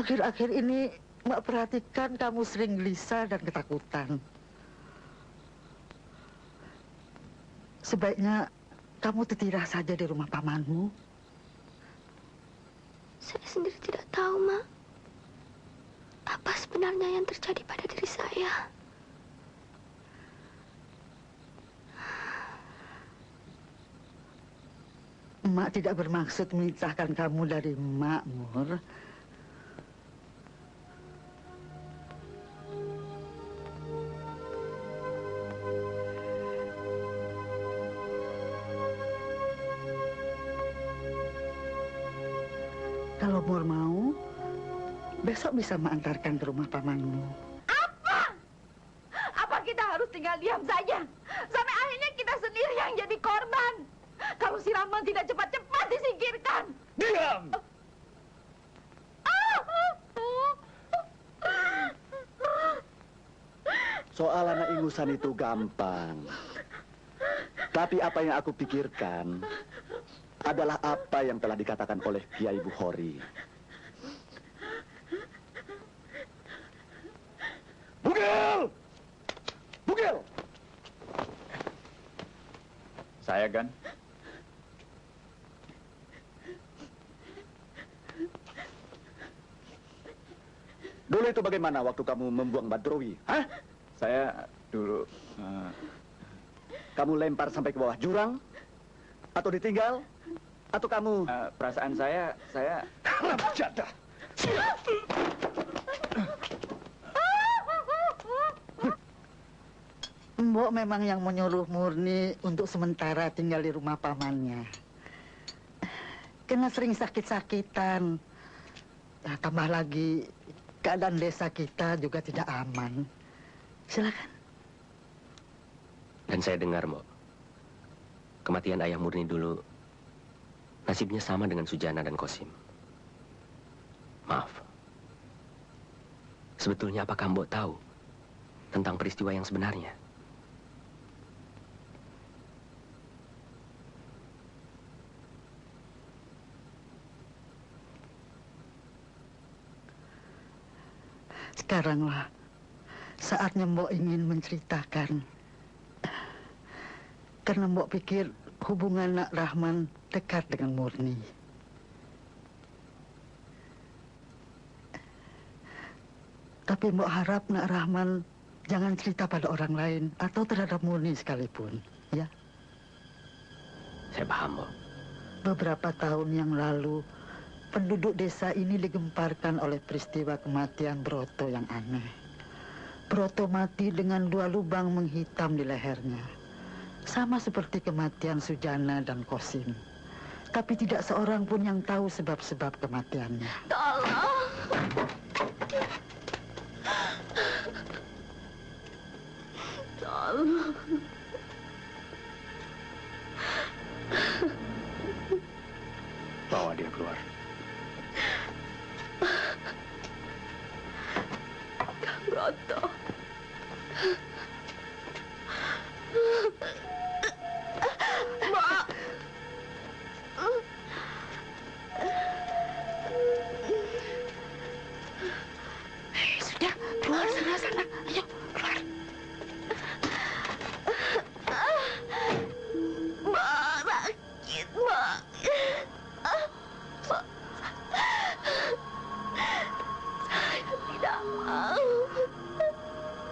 Akhir-akhir ini Mak perhatikan kamu sering gelisah dan ketakutan. Sebaiknya kamu tertirah saja di rumah pamanmu. Saya sendiri tidak tahu, Mak. Apa sebenarnya yang terjadi pada diri saya? Mak tidak bermaksud memisahkan kamu dari Mak, Mur. Kalau Mur mau, besok bisa mengantarkan ke rumah pamanmu. Apa? Apa kita harus tinggal diam saja? Sampai akhirnya kita sendiri yang jadi korban. Kalau si Rahman tidak cepat-cepat disingkirkan. Diam! Soal anak ingusan itu gampang. Tapi apa yang aku pikirkan adalah apa yang telah dikatakan oleh Kiai Bukhori. Bugil! Bugil! Saya, Gan. Dulu itu bagaimana waktu kamu membuang Badrowi? Hah? Saya dulu... Kamu lempar sampai ke bawah jurang? Atau ditinggal? Atau kamu... perasaan saya... Alam jadah! Mbok memang yang menyuruh Murni untuk sementara tinggal di rumah pamannya. Karena sering sakit-sakitan. Nah, tambah lagi keadaan desa kita juga tidak aman. Silakan. Dan saya dengar, Mbok, kematian ayah Murni dulu nasibnya sama dengan Sujana dan Kosim. Maaf. Sebetulnya apakah Mbok tahu tentang peristiwa yang sebenarnya? Sekaranglah saatnya Mbok ingin menceritakan. Karena Mbok pikir hubungan Nak Rahman dekat dengan Murni. Tapi Mbok harap Nak Rahman jangan cerita pada orang lain atau terhadap Murni sekalipun, ya? Saya paham, Mbok. Beberapa tahun yang lalu, penduduk desa ini digemparkan oleh peristiwa kematian Broto yang aneh. Broto mati dengan 2 lubang menghitam di lehernya. Sama seperti kematian Sujana dan Kosim. Tapi tidak seorang pun yang tahu sebab-sebab kematiannya. Tolong. Tolong. Bawa dia keluar. Kang Broto. Mak. Sudah, keluar sana. Ayo, keluar. Mak, sakit, Mak. Mak. Saya tidak mau.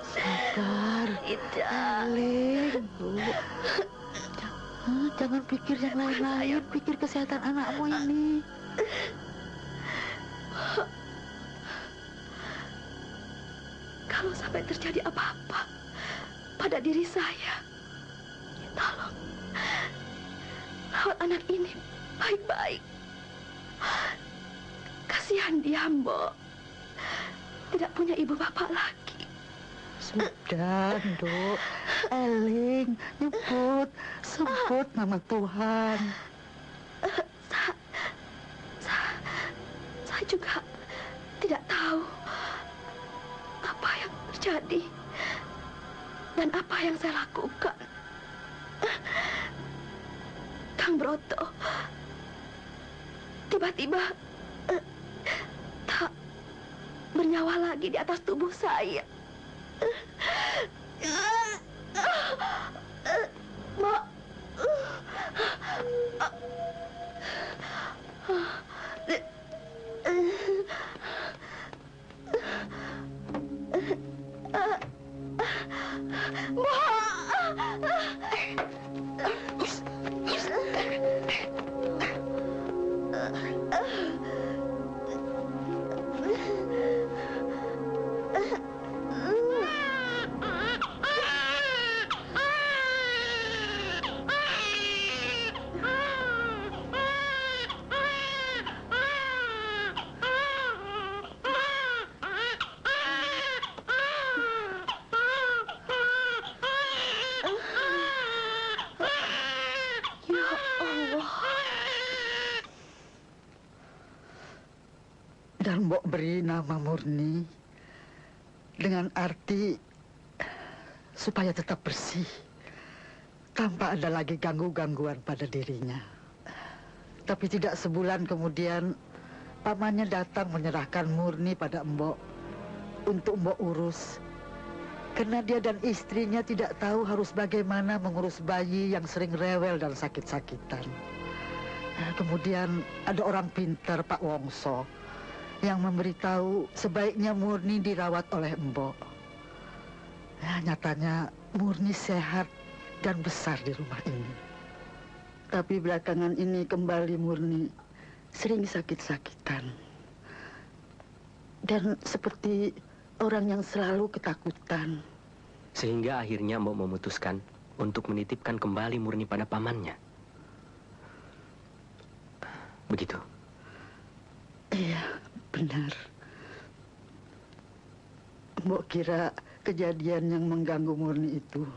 Sabar. Tidak. Leng, Bu. Jangan pikir yang lain-lain. Pikir kesehatan anakmu ini. Kalau sampai terjadi apa-apa, pada diri saya. Tolong, rawat anak ini baik-baik. Kasihan dia, Mbok. Tidak punya ibu bapak lagi. Sudah, Nduk. Eling, sebut nama Tuhan. Saya juga tidak tahu apa yang terjadi dan apa yang saya lakukan. Kang Broto tiba-tiba tak bernyawa lagi di atas tubuh saya. Mak. Dan Mbok beri nama Murni dengan arti supaya tetap bersih tanpa ada lagi gangguan pada dirinya. Tapi tidak sebulan kemudian pamannya datang menyerahkan Murni pada Mbok untuk Mbok urus. Karena dia dan istrinya tidak tahu harus bagaimana mengurus bayi yang sering rewel dan sakit-sakitan. Kemudian ada orang pintar, Pak Wongso, yang memberitahu sebaiknya Murni dirawat oleh Mbok. Nyatanya Murni sehat dan besar di rumah ini. Tapi belakangan ini kembali Murni sering sakit-sakitan. Dan seperti orang yang selalu ketakutan. Sehingga akhirnya Mbok memutuskan untuk menitipkan kembali Murni pada pamannya. Begitu? Iya, benar. Mbok kira kejadian yang mengganggu Murni itu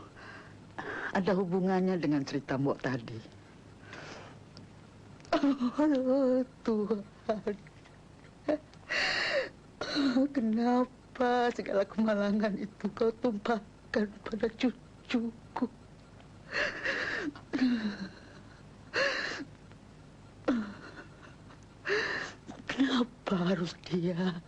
ada hubungannya dengan cerita Mbok tadi. Oh, Tuhan. Kenapa segala kemalangan itu kau tumpahkan pada cucuku? Kenapa harus dia?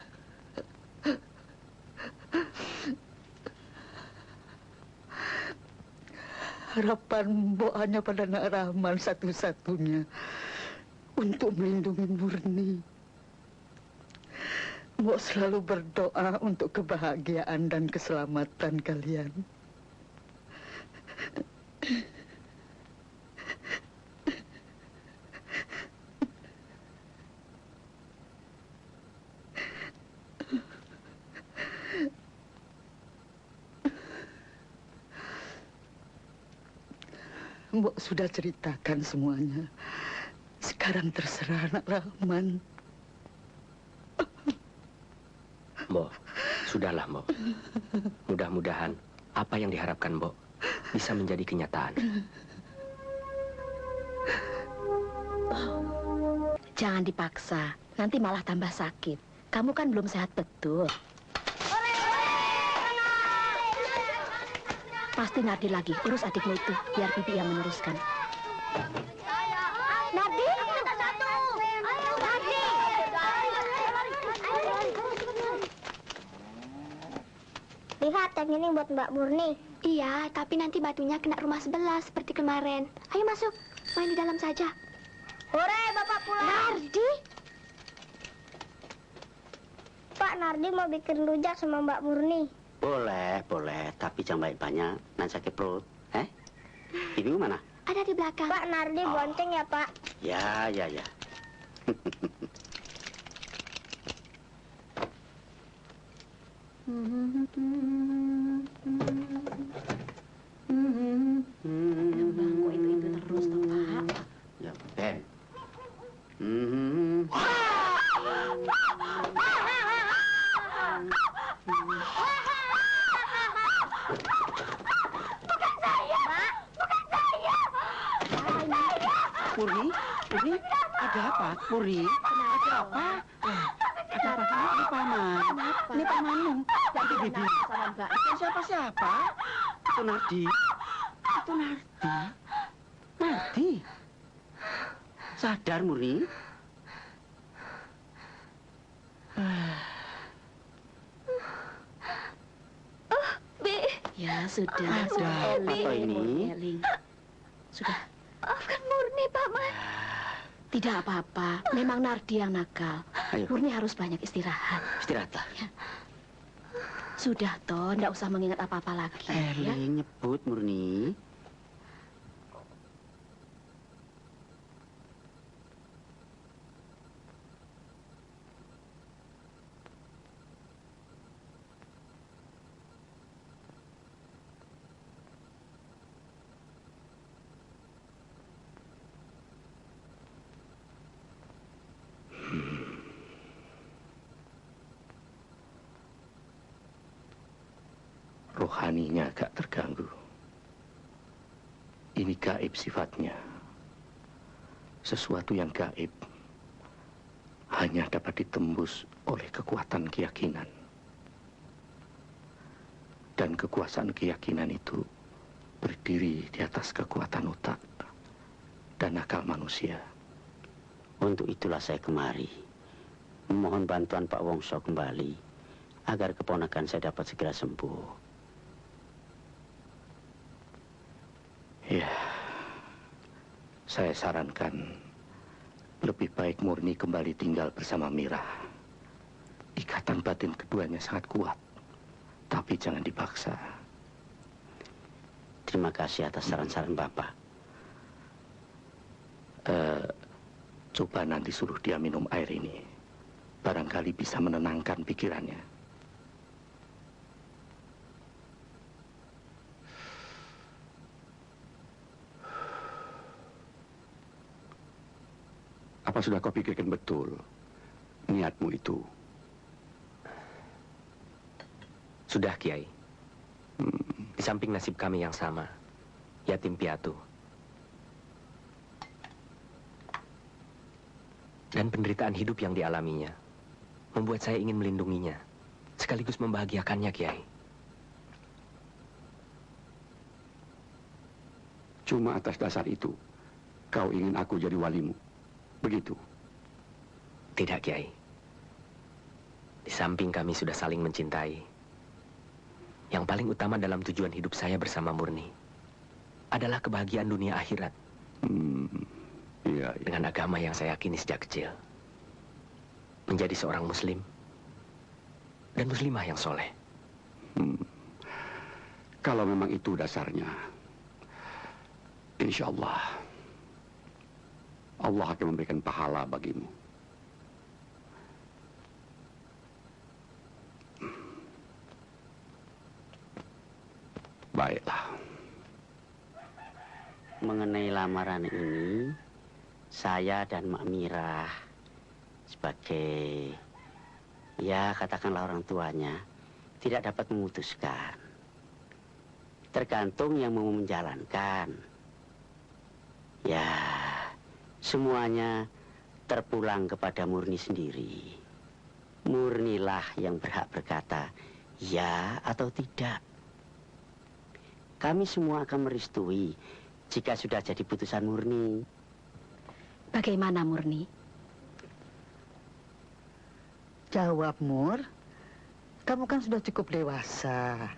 Harapan Mbok hanya pada Nak Rahman satu-satunya untuk melindungi Murni. Mbok selalu berdoa untuk kebahagiaan dan keselamatan kalian. Mbok sudah ceritakan semuanya. Sekarang terserah Nak Rahman. Mbok, sudahlah Mbok. Mudah-mudahan apa yang diharapkan Mbok bisa menjadi kenyataan. Jangan dipaksa, nanti malah tambah sakit. Kamu kan belum sehat betul. Pasti Nardi lagi, urus adikmu itu, biar Bibi yang meneruskan. Nardi! Nardi! Lihat, yang ini buat Mbak Murni. Iya, tapi nanti batunya kena rumah sebelah seperti kemarin. Ayo masuk, main di dalam saja. Hore, Bapak pulang. Nardi! Pak, Nardi mau bikin rujak sama Mbak Murni. Boleh, tapi jangan banyak-banyak, nanti sakit perut. Ibu mana? Ada di belakang. Pak, Nardi bonceng ya, Pak? Ya. Murni, Murni, ada apa? Murni, ada apa? Ada apa? Ini paman. Ini pamanmu. Itu bibi. Bukan siapa-siapa. Itu Nardi. Itu Nardi. Nardi. Sadar, Murni. Bi. Ya sudah, Ada apa toh ini? Eling. Sudah. Maafkan Murni, Paman. Tidak apa-apa. Memang Nardi yang nakal. Ayo. Murni harus banyak istirahat. Istirahatlah. Sudah, toh. Tidak usah mengingat apa-apa lagi. Ya? Eling nyebut, Murni. Rohaninya agak terganggu. Ini gaib sifatnya. Sesuatu yang gaib hanya dapat ditembus oleh kekuatan keyakinan. Dan kekuasaan keyakinan itu berdiri di atas kekuatan otak dan akal manusia. Untuk itulah saya kemari. Memohon bantuan Pak Wongso kembali. Agar keponakan saya dapat segera sembuh. Ya, saya sarankan lebih baik Murni kembali tinggal bersama Mira. Ikatan batin keduanya sangat kuat, tapi jangan dipaksa. Terima kasih atas saran-saran Bapak. Coba nanti suruh dia minum air ini. Barangkali bisa menenangkan pikirannya. Apa sudah kau pikirkan betul niatmu itu? Sudah, Kiai. Di samping nasib kami yang sama, yatim piatu. Dan penderitaan hidup yang dialaminya membuat saya ingin melindunginya, sekaligus membahagiakannya, Kiai. Cuma atas dasar itu, kau ingin aku jadi walimu. Begitu? Tidak, Kiai. Di samping kami sudah saling mencintai, yang paling utama dalam tujuan hidup saya bersama Murni adalah kebahagiaan dunia akhirat. Iya. Dengan agama yang saya yakini sejak kecil. Menjadi seorang muslim dan muslimah yang soleh. Kalau memang itu dasarnya, insya Allah akan memberikan pahala bagimu. Baiklah. Mengenai lamaran ini, saya dan Mak Mira sebagai, ya katakanlah orang tuanya, tidak dapat memutuskan. Tergantung yang mau menjalankan. Ya, semuanya terpulang kepada Murni sendiri. Murnilah yang berhak berkata ya atau tidak. Kami semua akan merestui jika sudah jadi putusan Murni. Bagaimana, Murni? Jawab, Mur. Kamu kan sudah cukup dewasa.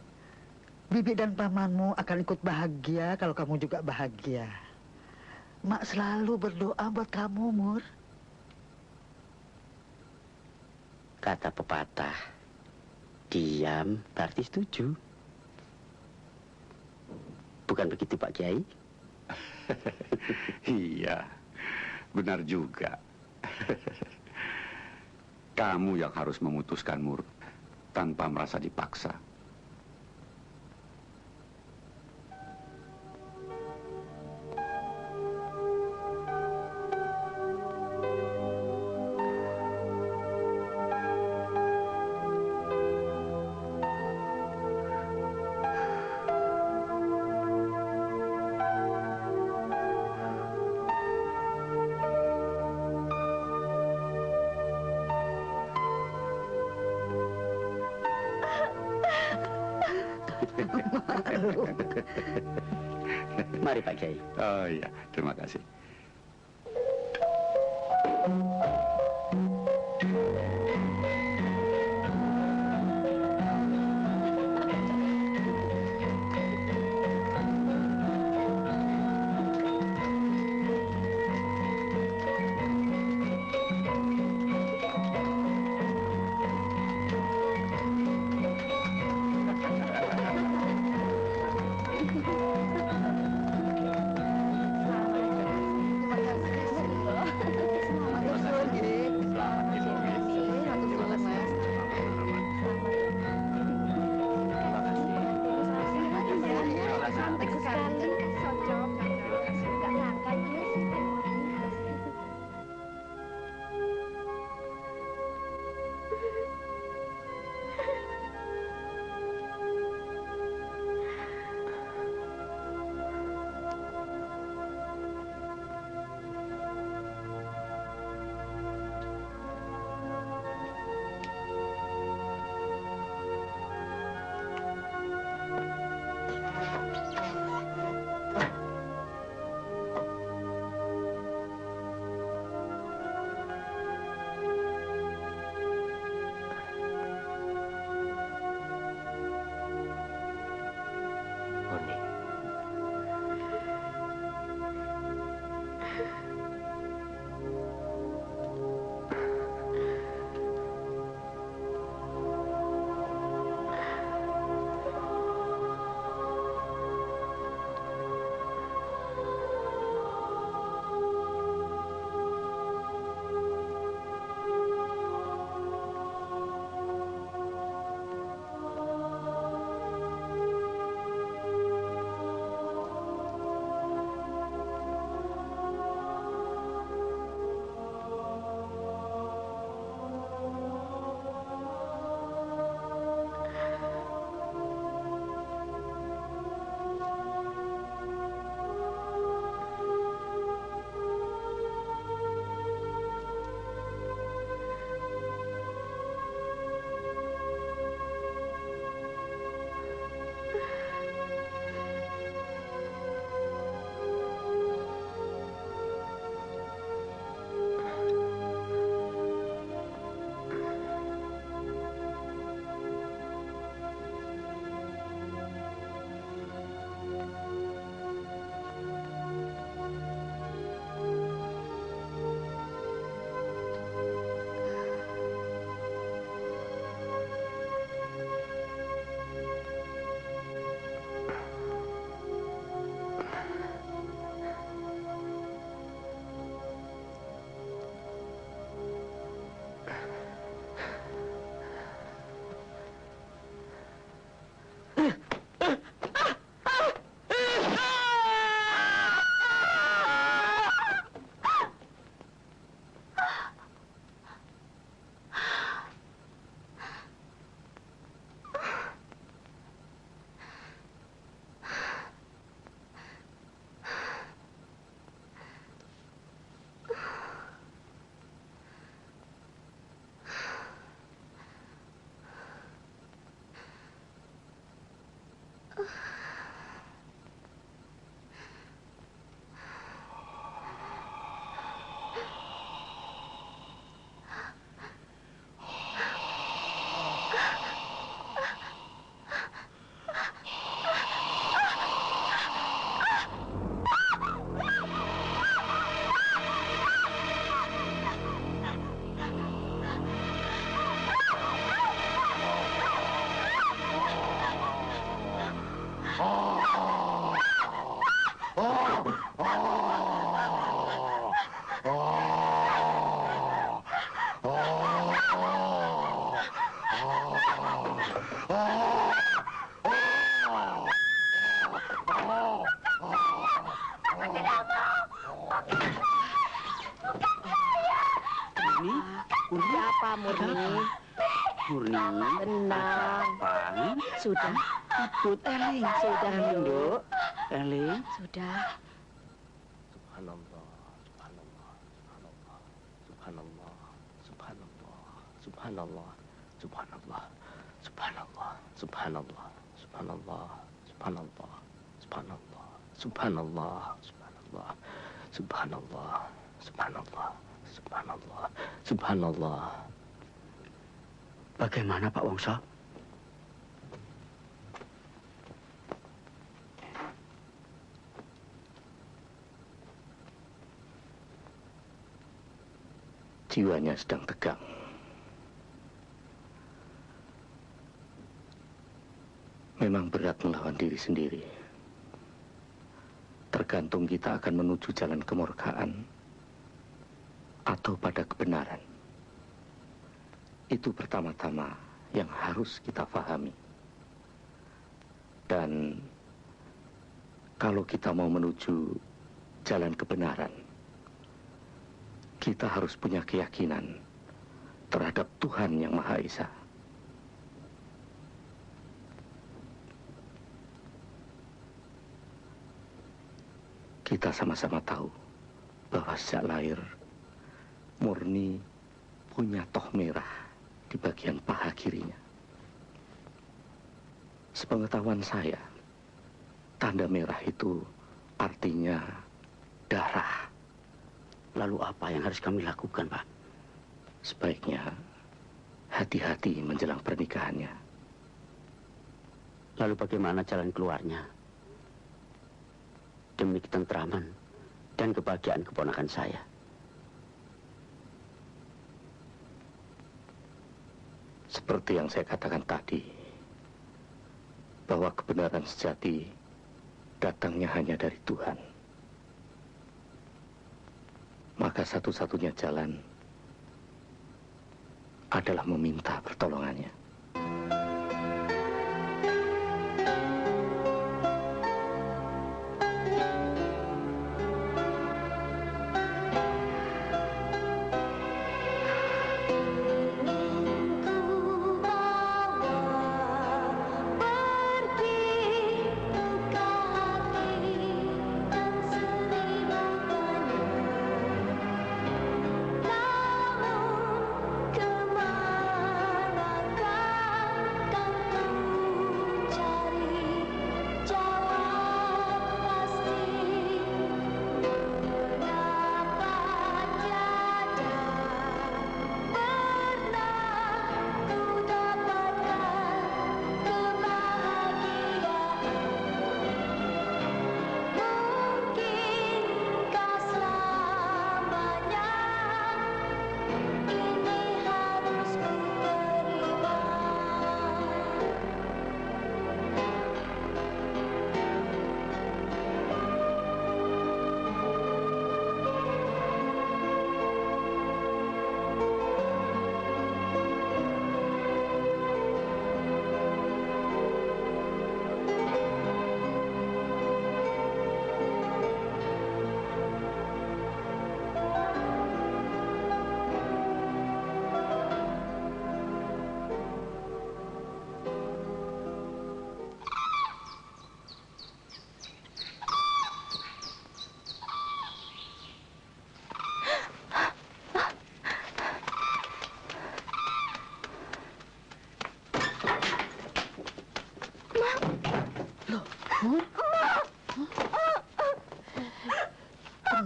Bibi dan pamanmu akan ikut bahagia kalau kamu juga bahagia. Mak selalu berdoa buat kamu, Mur. Kata pepatah, diam berarti setuju. Bukan begitu, Pak Kiai? Iya, benar juga. Kamu yang harus memutuskan, Mur, tanpa merasa dipaksa. Mari Pak Kiai. Oh iya, terima kasih. Murni. Siapa Murni? Murni. Tenang. Bang. Sudah. Ikut Eling. Sudah, Nduk. Eling. Sudah. Subhanallah, subhanallah, subhanallah, subhanallah, subhanallah, subhanallah, subhanallah, subhanallah, subhanallah, Subhanallah, subhanallah, subhanallah, subhanallah, subhanallah, subhanallah, subhanallah, subhanallah, subhanallah. Bagaimana Pak Wongso? Jiwanya sedang tegang. Memang berat melawan diri sendiri. Tergantung kita akan menuju jalan kemurkaan atau pada kebenaran. Itu pertama-tama yang harus kita pahami. Dan kalau kita mau menuju jalan kebenaran, kita harus punya keyakinan terhadap Tuhan Yang Maha Esa. Kita sama-sama tahu bahwa sejak lahir Murni punya toh merah di bagian paha kirinya. Sepengetahuan saya, tanda merah itu artinya darah. Lalu apa yang harus kami lakukan, Pak? Sebaiknya hati-hati menjelang pernikahannya. Lalu bagaimana jalan keluarnya? Demi ketentraman dan kebahagiaan keponakan saya. Seperti yang saya katakan tadi, bahwa kebenaran sejati datangnya hanya dari Tuhan. Maka satu-satunya jalan adalah meminta pertolongannya.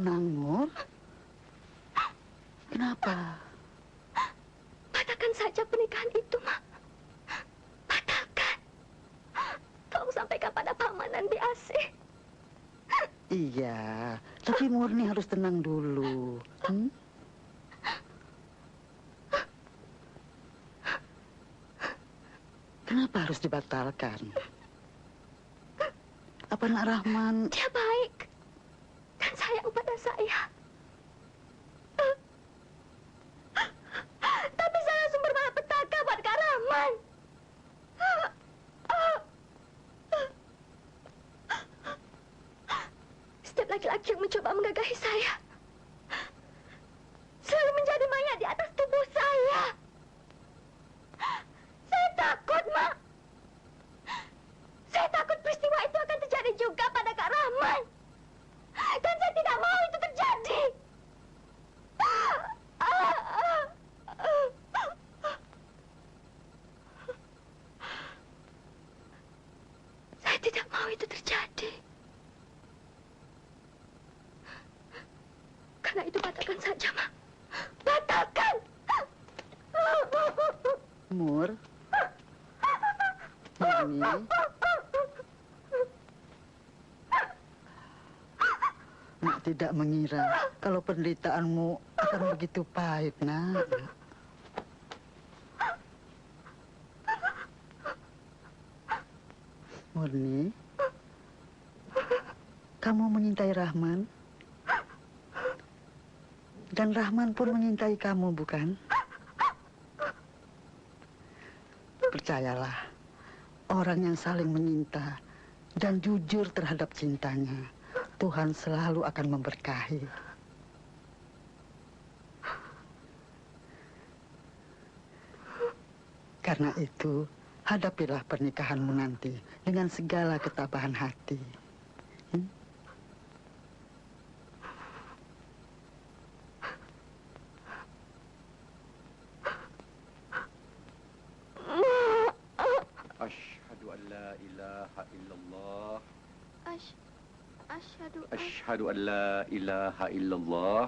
Tenang, Mur. Kenapa? Batalkan saja pernikahan itu, Mak. Batalkan. Tolong sampaikan pada paman dan BAC. Iya, tapi Murni harus tenang dulu. Kenapa harus dibatalkan? Apa Nak Rahman? Dia baik dan sayang pada saya. Tapi saya langsung bermalapetaka buat Kak Rahman. Setiap laki-laki yang mencoba menggagahi saya selalu menjadi mayat di atas tubuh saya. Saya takut, Mak. Saya takut peristiwa itu akan terjadi juga pada Kak Rahman. Dan saya tidak mau itu terjadi. itu terjadi. Karena itu batalkan saja, Ma. Batalkan! Mur. Murni. Nak tidak mengira kalau penderitaanmu akan begitu pahit, Nak. Murni, kamu mencintai Rahman? Dan Rahman pun mencintai kamu, bukan? Percayalah, orang yang saling menyinta dan jujur terhadap cintanya, Tuhan selalu akan memberkahi. Karena itu, hadapilah pernikahanmu nanti dengan segala ketabahan hati. Asyhadu an la ilaha illallah. Asyhadu Asyhadu an la ilaha illallah.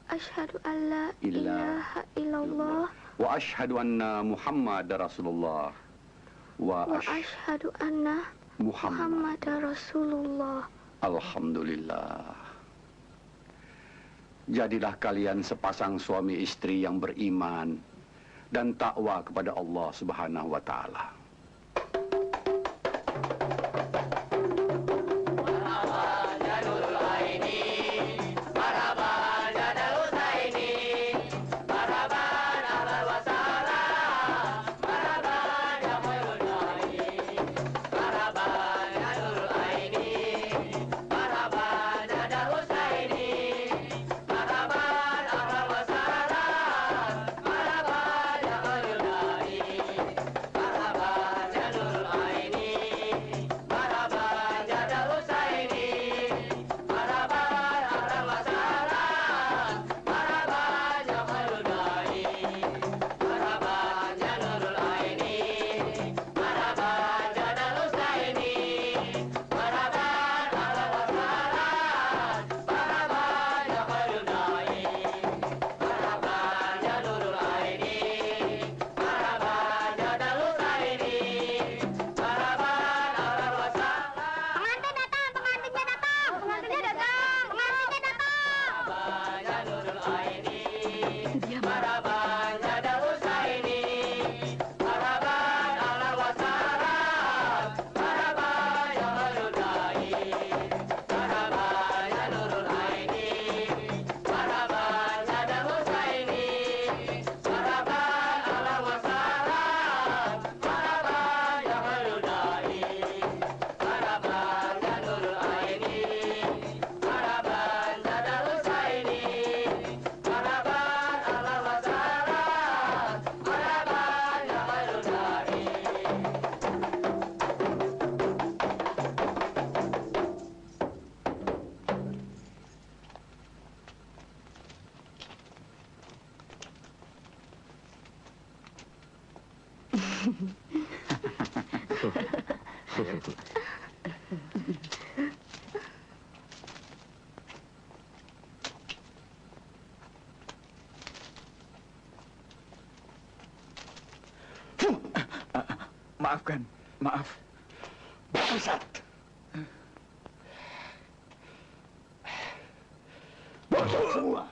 Asyhadu an la ilaha illallah. Wa asyhadu anna Muhammad Rasulullah. Wa asyhadu anna Muhammad Rasulullah. Alhamdulillah. Jadilah kalian sepasang suami istri yang beriman dan takwa kepada Allah Subhanahu wa taala. Maafkan, maaf. Bangsat. Bodoh semua.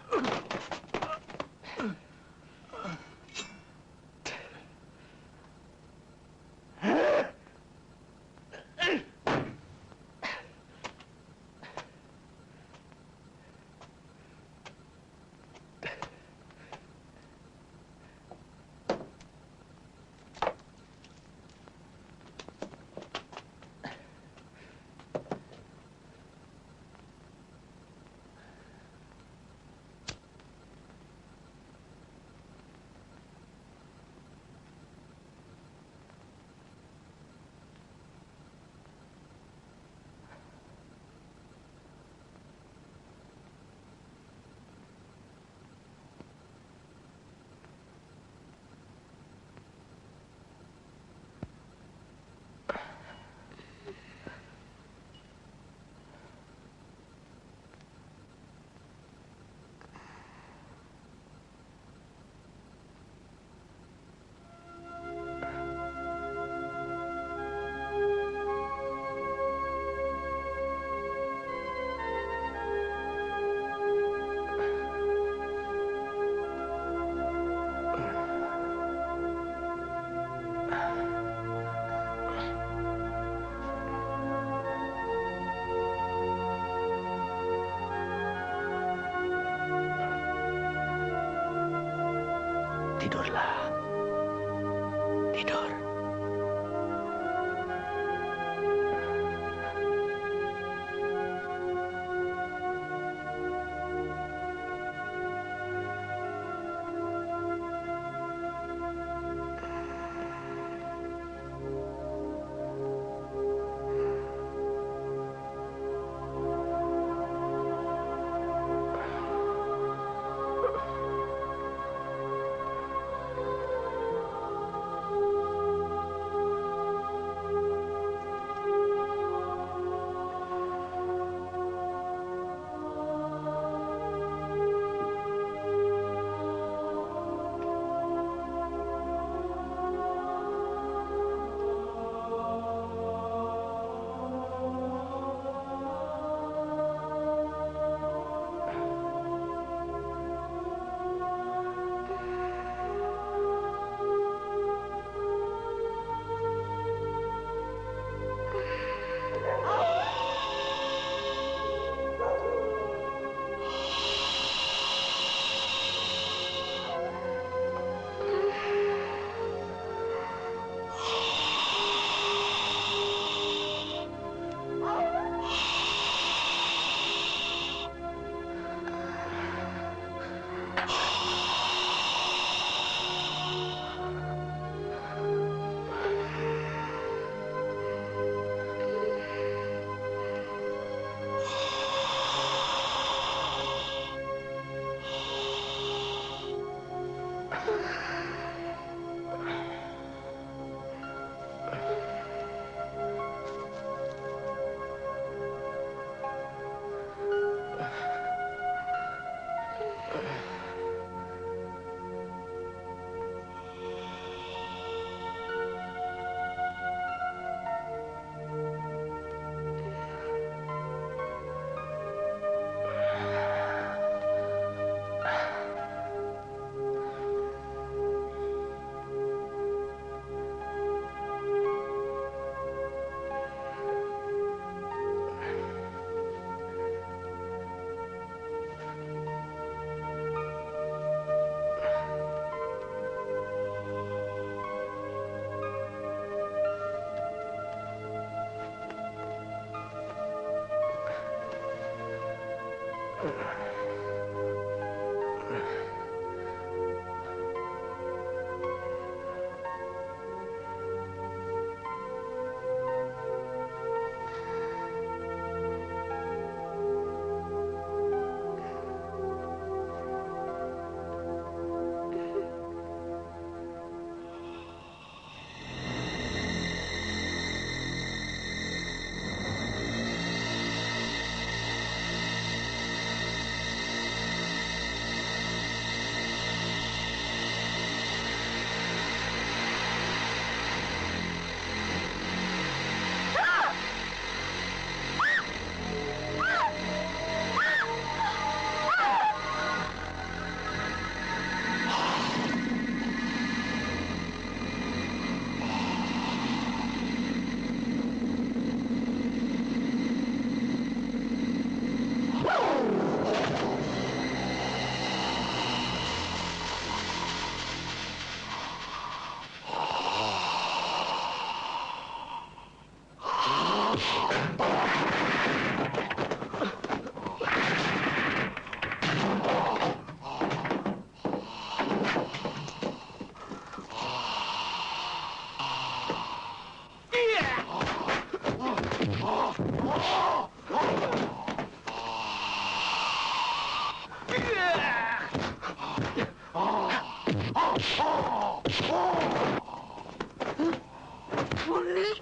Murni.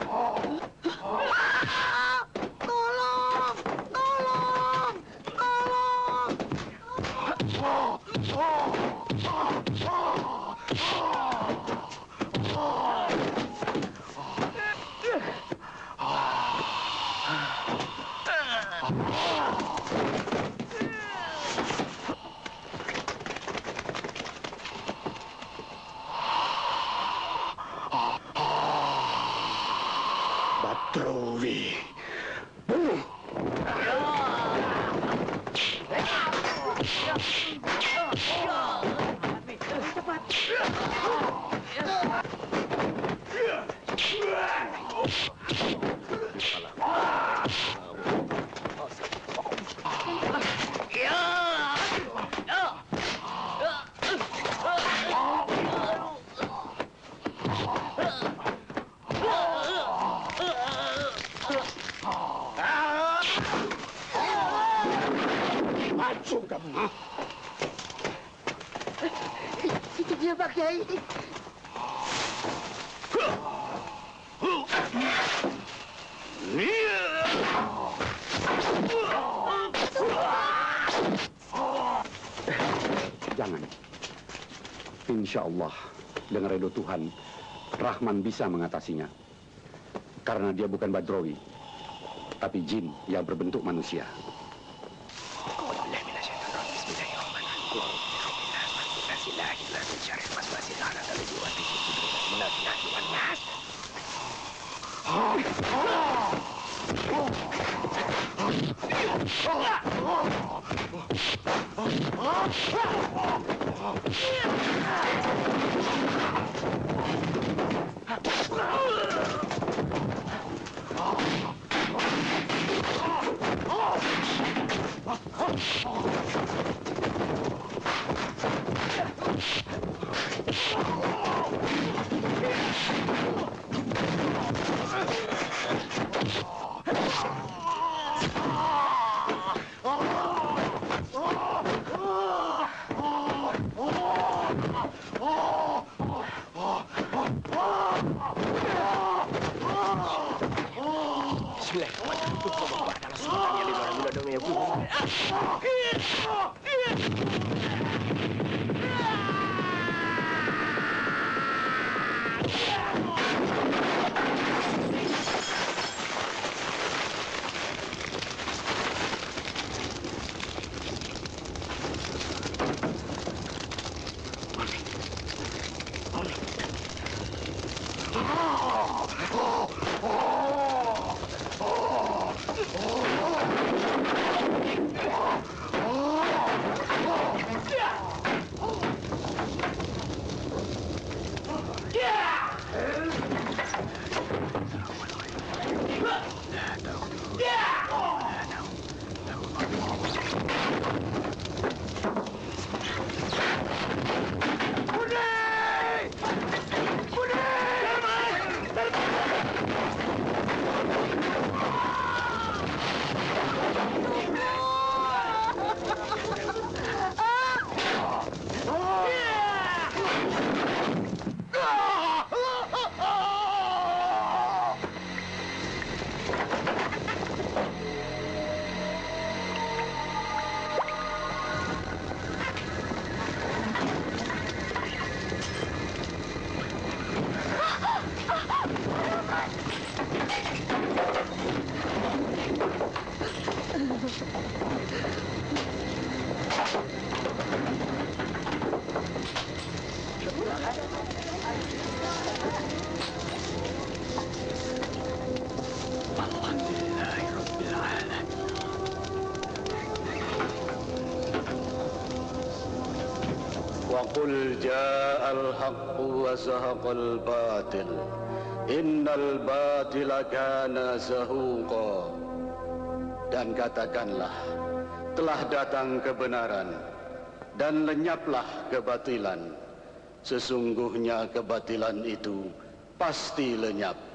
Tolong! Tolong! Badrowi. Bunuh. Maju kamu. Itu dia, Pak Kiai. Jangan. Insya Allah, dengan ridho Tuhan, Rahman bisa mengatasinya. Karena dia bukan Badrowi, tapi jin yang berbentuk manusia. وقل جاء الحق وزهق الباطل إن الباطل كان زهوقا. Dan katakanlah, telah datang kebenaran dan lenyaplah kebatilan. Sesungguhnya kebatilan itu pasti lenyap.